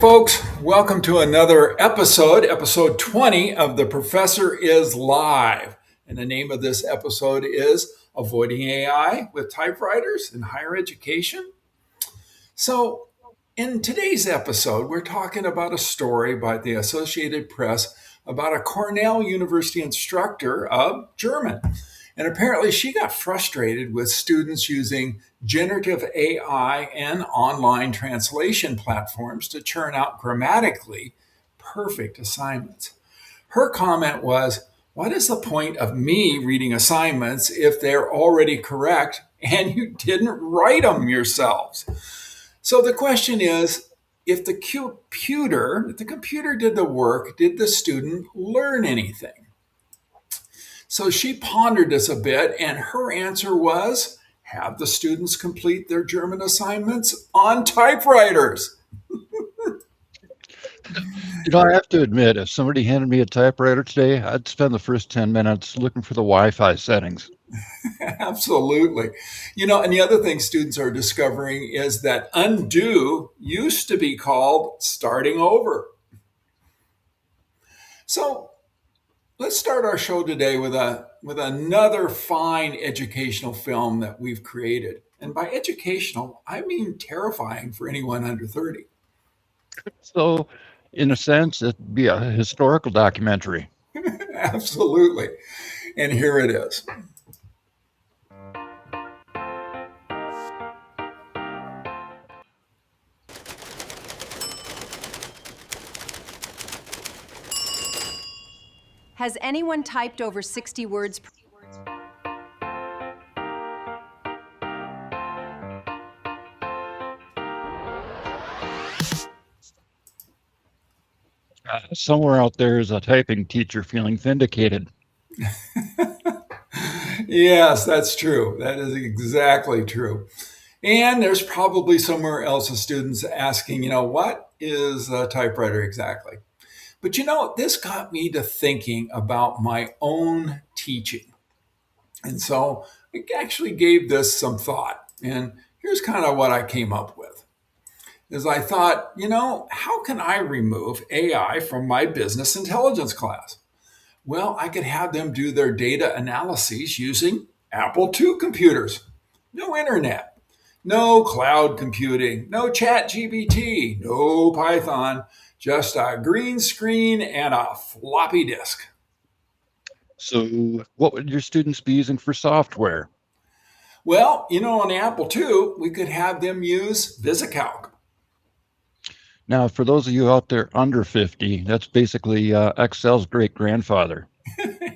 Folks, welcome to another episode 20 of The Professor is Live. And the name of this episode is Avoiding AI with Typewriters in Higher Education. So, in today's episode, we're talking about a story by the Associated Press about a Cornell University instructor of German. And apparently, she got frustrated with students using generative AI and online translation platforms to churn out grammatically perfect assignments. Her comment was, "What is the point of me reading assignments if they're already correct and you didn't write them yourselves?" So the question is, if the computer did the work, did the student learn anything? So she pondered this a bit, and her answer was, have the students complete their German assignments on typewriters. I have to admit, if somebody handed me a typewriter today, I'd spend the first 10 minutes looking for the Wi-Fi settings. Absolutely. And the other thing students are discovering is that undo used to be called starting over. So let's start our show today with another fine educational film that we've created. And by educational, I mean terrifying for anyone under 30. So, in a sense, it'd be a historical documentary. Absolutely. And here it is. Has anyone typed over 60 words per Somewhere out there is a typing teacher feeling vindicated. Yes, that's true. That is exactly true. And there's probably somewhere else a student's asking, what is a typewriter exactly? But this got me to thinking about my own teaching. And so I actually gave this some thought. And here's kind of what I came up with. Is I thought, how can I remove AI from my business intelligence class? Well, I could have them do their data analyses using Apple II computers. No internet, no cloud computing, no chat GBT, no Python, just a green screen and a floppy disk. So, what would your students be using for software? Well, on Apple II, we could have them use VisiCalc. Now, for those of you out there under 50, that's basically Excel's great-grandfather.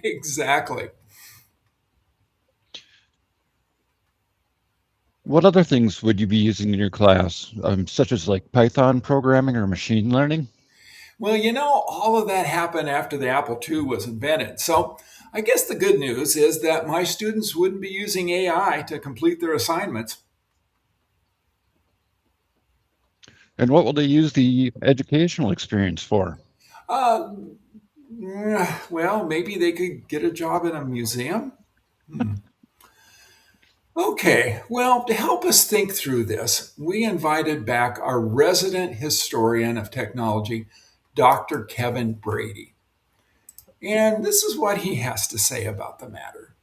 Exactly. What other things would you be using in your class, such as like Python programming or machine learning? Well, all of that happened after the Apple II was invented. So I guess the good news is that my students wouldn't be using AI to complete their assignments. And what will they use the educational experience for? Uh, well, maybe they could get a job in a museum. Okay, well, to help us think through this, we invited back our resident historian of technology, Dr. Kevin Brady. And this is what he has to say about the matter.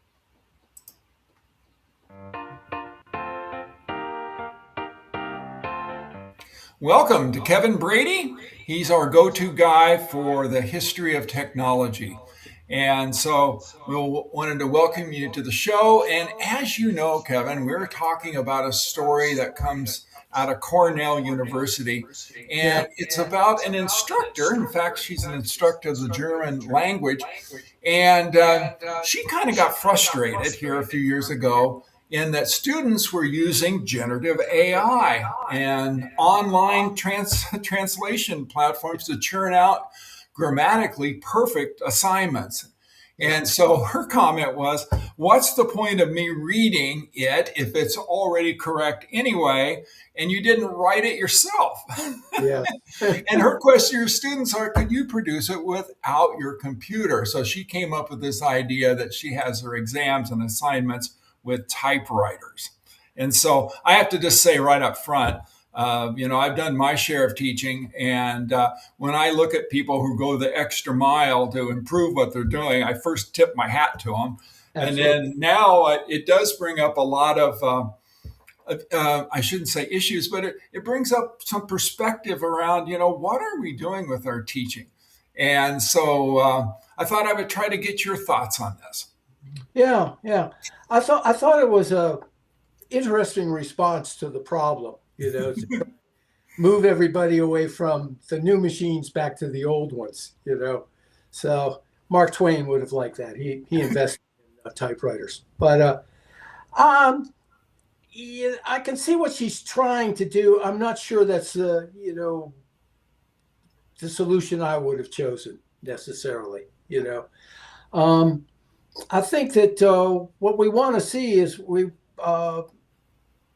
Welcome to Kevin Brady. He's our go-to guy for the history of technology. And so we wanted to welcome you to the show. And as you know, Kevin, we're talking about a story that comes out of Cornell University. And it's about an instructor. In fact, she's an instructor of the German language. And she kind of got frustrated here a few years ago in that students were using generative AI and online translation platforms to churn out grammatically perfect assignments. And so her comment was, what's the point of me reading it if it's already correct anyway, and you didn't write it yourself? Yeah. And her question to your students are, could you produce it without your computer? So she came up with this idea that she has her exams and assignments with typewriters. And so I have to just say right up front, I've done my share of teaching, and when I look at people who go the extra mile to improve what they're doing, I first tip my hat to them. And Absolutely. then now it does bring up a lot of, I shouldn't say issues, but it brings up some perspective around, what are we doing with our teaching? And so I thought I would try to get your thoughts on this. Yeah, yeah. I thought it was a interesting response to the problem, to move everybody away from the new machines back to the old ones. So Mark Twain would have liked that. He invested in typewriters. But yeah, I can see what she's trying to do. I'm not sure that's the solution I would have chosen necessarily. Um, I think that what we want to see is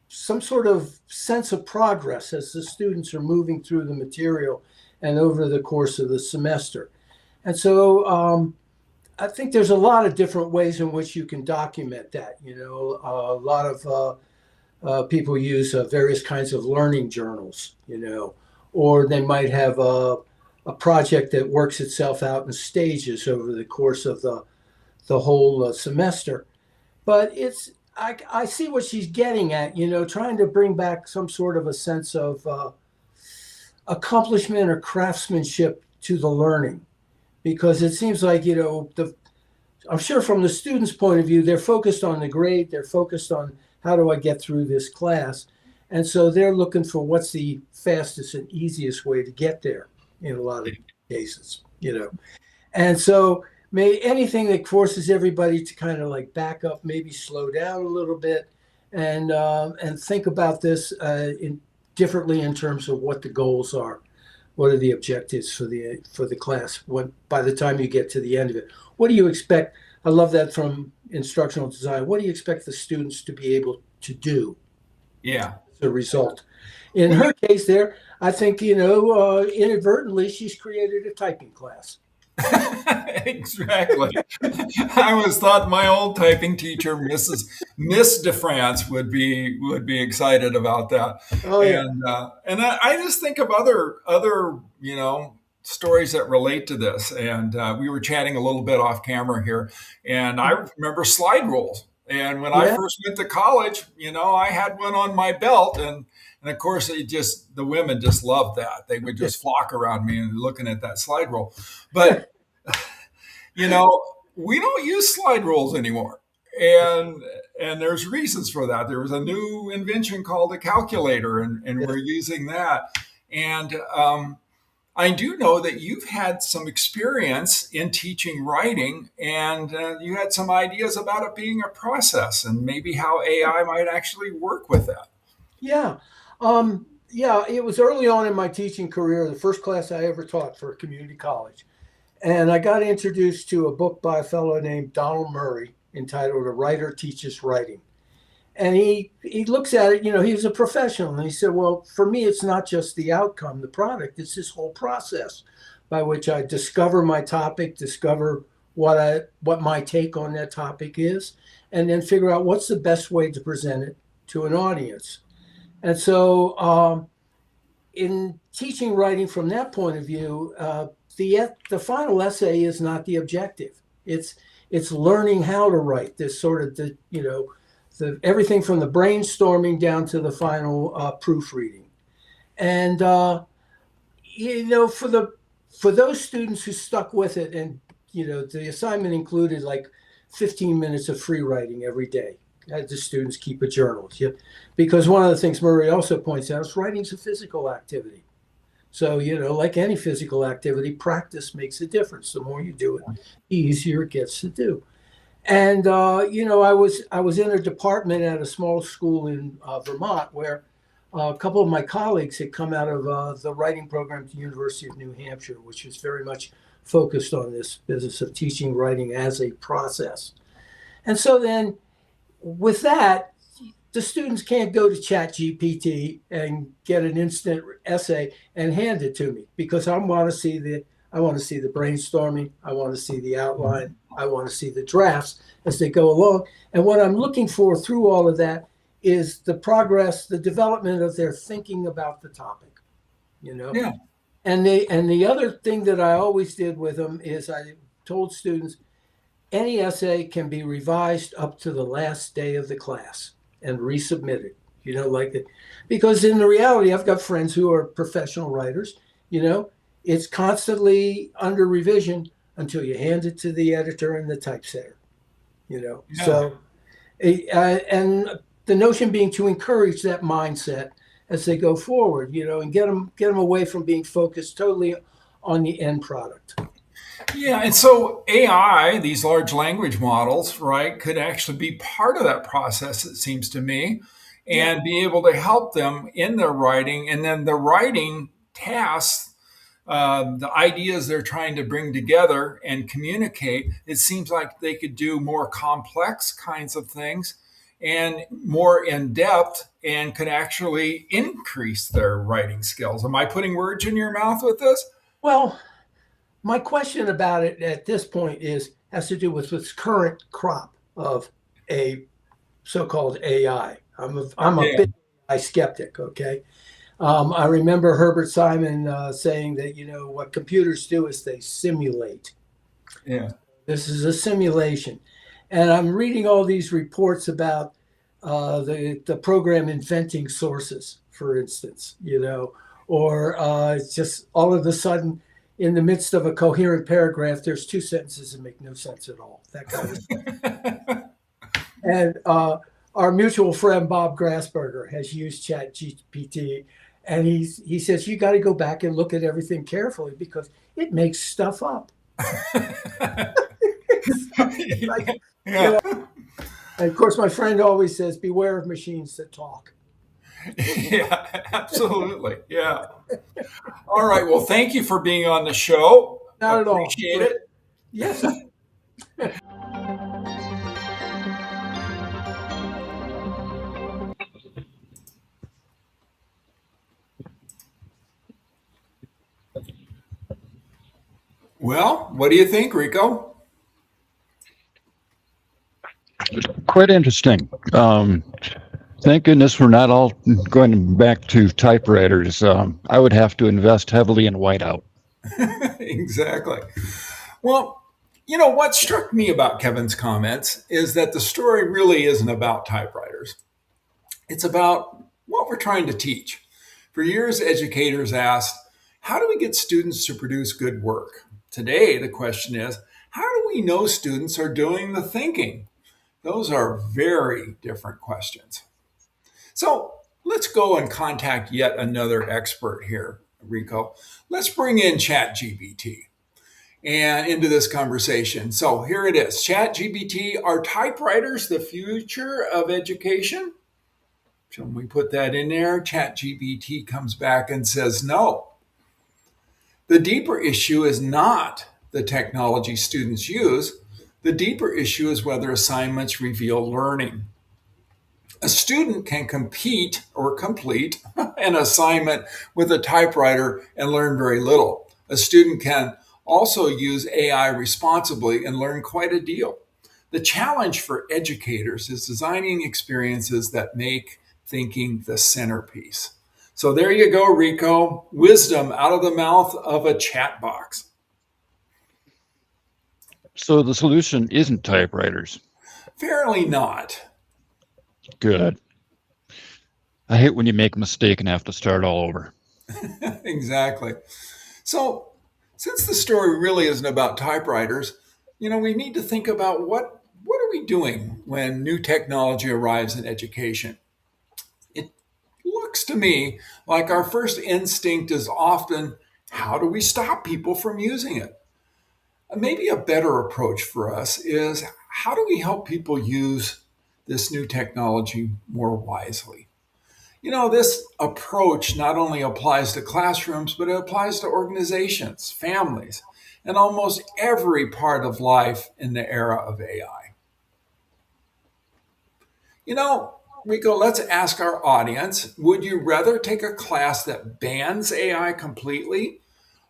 some sort of sense of progress as the students are moving through the material and over the course of the semester. And so I think there's a lot of different ways in which you can document that. A lot of people use various kinds of learning journals, or they might have a project that works itself out in stages over the course of the whole semester. But I see what she's getting at, trying to bring back some sort of a sense of accomplishment or craftsmanship to the learning, because it seems like, I'm sure from the student's point of view, they're focused on the grade, they're focused on how do I get through this class. And so they're looking for what's the fastest and easiest way to get there in a lot of cases. And so anything that forces everybody to kind of like back up, maybe slow down a little bit, and think about this differently in terms of what the goals are, what are the objectives for the class. By the time you get to the end of it, what do you expect? I love that from instructional design. What do you expect the students to be able to do? Yeah. As a result, in her case, there, I think inadvertently she's created a typing class. Exactly. I always thought my old typing teacher, Miss DeFrance, would be excited about that. Oh yeah. And I just think of other stories that relate to this. And we were chatting a little bit off camera here, and I remember slide rules. And when I first went to college, I had one on my belt, and of course, the women just loved that. They would just flock around me and looking at that slide rule. But, we don't use slide rules anymore. And there's reasons for that. There was a new invention called a calculator, and we're using that. And I do know that you've had some experience in teaching writing, and you had some ideas about it being a process and maybe how AI might actually work with that. Yeah. It was early on in my teaching career, the first class I ever taught for a community college. And I got introduced to a book by a fellow named Donald Murray entitled A Writer Teaches Writing. And he looks at it, he was a professional, and he said, well, for me, it's not just the outcome, the product, it's this whole process by which I discover my topic, discover what my take on that topic is, and then figure out what's the best way to present it to an audience. And so in teaching writing from that point of view, the final essay is not the objective. It's learning how to write, this sort of everything from the brainstorming down to the final proofreading. And for those students who stuck with it, and the assignment included like 15 minutes of free writing every day. Had the students keep a journal, because one of the things Murray also points out is writing's a physical activity. So, like any physical activity, practice makes a difference. The more you do it, the easier it gets to do. And I was in a department at a small school in Vermont where a couple of my colleagues had come out of the writing program at the University of New Hampshire, which is very much focused on this business of teaching writing as a process. And so then with that, the students can't go to ChatGPT and get an instant essay and hand it to me, because I want to see the brainstorming, I want to see the outline, I want to see the drafts as they go along. And what I'm looking for through all of that is the progress, the development of their thinking about the topic, you know. Yeah. And the other thing that I always did with them is I told students any essay can be revised up to the last day of the class and resubmitted. Because in the reality, I've got friends who are professional writers. It's constantly under revision until you hand it to the editor and the typesetter. Yeah. So, and the notion being to encourage that mindset as they go forward, and get them away from being focused totally on the end product. Yeah, and so AI, these large language models, right, could actually be part of that process, it seems to me, and be able to help them in their writing. And then the writing tasks, the ideas they're trying to bring together and communicate, it seems like they could do more complex kinds of things and more in depth and could actually increase their writing skills. Am I putting words in your mouth with this? Well, my question about it at this point has to do with this current crop of a so-called AI. I'm a bit AI skeptic. Okay, I remember Herbert Simon saying that what computers do is they simulate. Yeah. This is a simulation, and I'm reading all these reports about the program inventing sources, for instance. Or just all of a sudden, in the midst of a coherent paragraph, there's two sentences that make no sense at all. That kind of stuff. And our mutual friend Bob Grassberger has used ChatGPT, and he says you got to go back and look at everything carefully because it makes stuff up. Yeah. And of course, my friend always says, "Beware of machines that talk." Yeah, absolutely. Yeah. All right. Well, thank you for being on the show. Not at all. Appreciate it. Yes. Well, what do you think, Rikko? Quite interesting. Thank goodness we're not all going back to typewriters. I would have to invest heavily in whiteout. Exactly. Well, what struck me about Kevin's comments is that the story really isn't about typewriters. It's about what we're trying to teach. For years, educators asked, how do we get students to produce good work? Today, the question is, how do we know students are doing the thinking? Those are very different questions. So let's go and contact yet another expert here, Rikko. Let's bring in ChatGPT and into this conversation. So here it is. ChatGPT, are typewriters the future of education? So when we put that in there, ChatGPT comes back and says no. The deeper issue is not the technology students use. The deeper issue is whether assignments reveal learning. A student can compete or complete an assignment with a typewriter and learn very little. A student can also use AI responsibly and learn quite a deal. The challenge for educators is designing experiences that make thinking the centerpiece. So there you go, Rikko. Wisdom out of the mouth of a chat box. So the solution isn't typewriters. Fairly not. Good. I hate when you make a mistake and have to start all over. Exactly. So since the story really isn't about typewriters, we need to think about what are we doing when new technology arrives in education? It looks to me like our first instinct is often, how do we stop people from using it? Maybe a better approach for us is, how do we help people use this new technology more wisely? This approach not only applies to classrooms, but it applies to organizations, families, and almost every part of life in the era of AI. Rikko, let's ask our audience, would you rather take a class that bans AI completely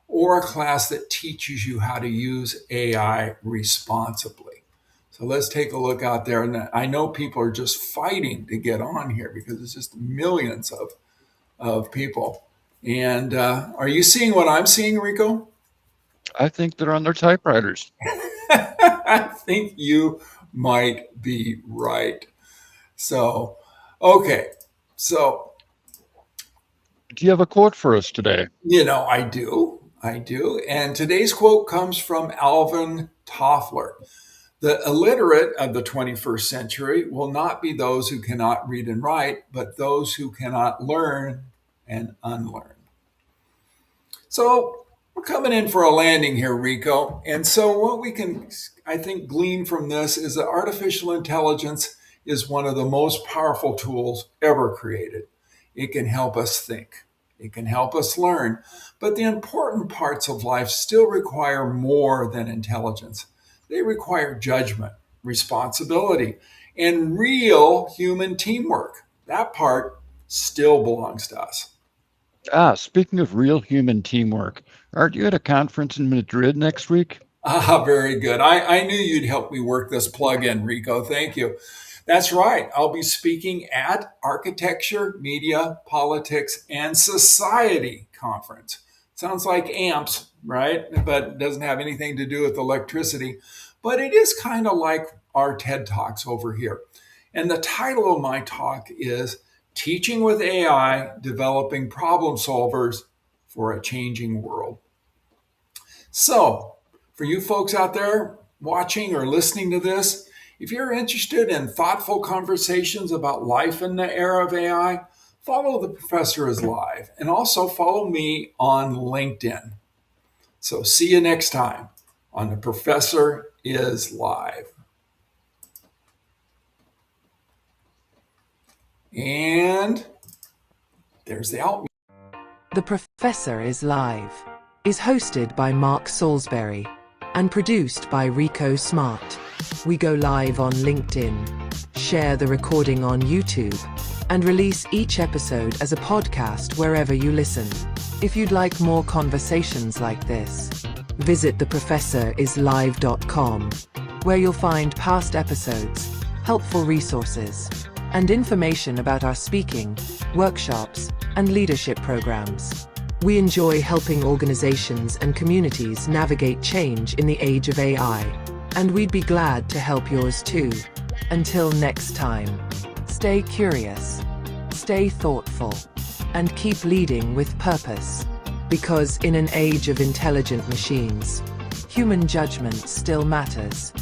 or a class that teaches you how to use AI responsibly? So let's take a look out there. And I know people are just fighting to get on here because it's just millions of people. And are you seeing what I'm seeing, Rikko? I think they're on their typewriters. I think you might be right. So, okay. So, Do you have a quote for us today? I do. I do. And today's quote comes from Alvin Toffler. The illiterate of the 21st century will not be those who cannot read and write, but those who cannot learn and unlearn. So we're coming in for a landing here, Rikko. And so what we can, I think, glean from this is that artificial intelligence is one of the most powerful tools ever created. It can help us think. It can help us learn. But the important parts of life still require more than intelligence. They require judgment, responsibility, and real human teamwork. That part still belongs to us. Speaking of real human teamwork, aren't you at a conference in Madrid next week? Very good. I knew you'd help me work this plug in, Rikko. Thank you. That's right. I'll be speaking at Architecture, Media, Politics, and Society Conference. Sounds like AMPS, right? But it doesn't have anything to do with electricity. But it is kind of like our TED Talks over here. And the title of my talk is Teaching with AI, Developing Problem Solvers for a Changing World. So, for you folks out there watching or listening to this, if you're interested in thoughtful conversations about life in the era of AI, follow The Professor is Live and also follow me on LinkedIn. So see you next time on The Professor is Live. And there's the out. The Professor is Live is hosted by Mark Salisbury and produced by Rikko Smart. We go live on LinkedIn, share the recording on YouTube, and release each episode as a podcast wherever you listen. If you'd like more conversations like this, visit theprofessorislive.com, where you'll find past episodes, helpful resources, and information about our speaking, workshops, and leadership programs. We enjoy helping organizations and communities navigate change in the age of AI, and we'd be glad to help yours too. Until next time, stay curious, stay thoughtful, and keep leading with purpose. Because in an age of intelligent machines, human judgment still matters.